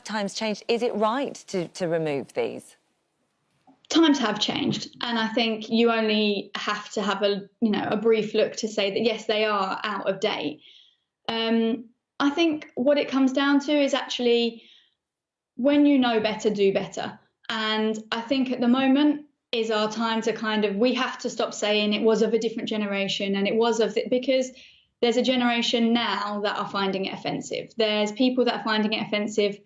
times changed? Is it right to remove these? Times have changed, and I think you only have to have a brief look to say that yes, they are out of date. I think what it comes down to is actually, when you know better, do better. And I think at the moment is our time to we have to stop saying it was of a different generation and it was because there's a generation now that are finding it offensive. There's people that are finding it offensive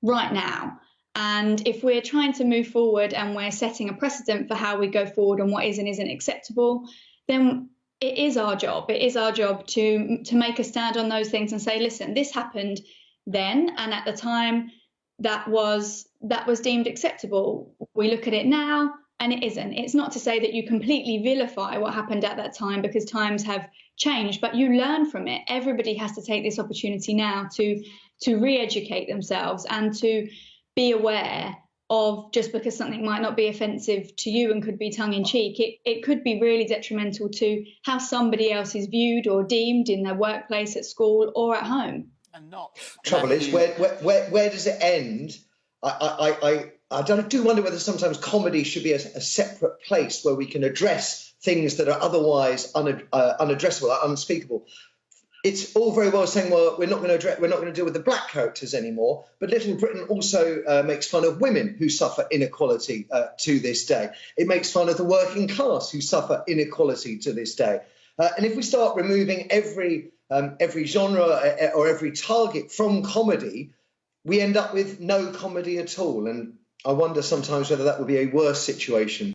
right now. And if we're trying to move forward and we're setting a precedent for how we go forward and what is and isn't acceptable, then it is our job. It is our job to make a stand on those things and say, listen, this happened then, and at the time that was deemed acceptable. We look at it now and it isn't. It's not to say that you completely vilify what happened at that time, because times have changed, but you learn from it. Everybody has to take this opportunity now to re-educate themselves and to be aware of, just because something might not be offensive to you and could be tongue-in-cheek, it could be really detrimental to how somebody else is viewed or deemed in their workplace, at school or at home. And not trouble is, where does it end? I do wonder whether sometimes comedy should be a separate place where we can address things that are otherwise unaddressable, unspeakable. It's all very well saying, well, we're not going to deal with the black characters anymore, but Little Britain also makes fun of women who suffer inequality to this day. It makes fun of the working class who suffer inequality to this day. And if we start removing every genre or every target from comedy, we end up with no comedy at all. And I wonder sometimes whether that would be a worse situation.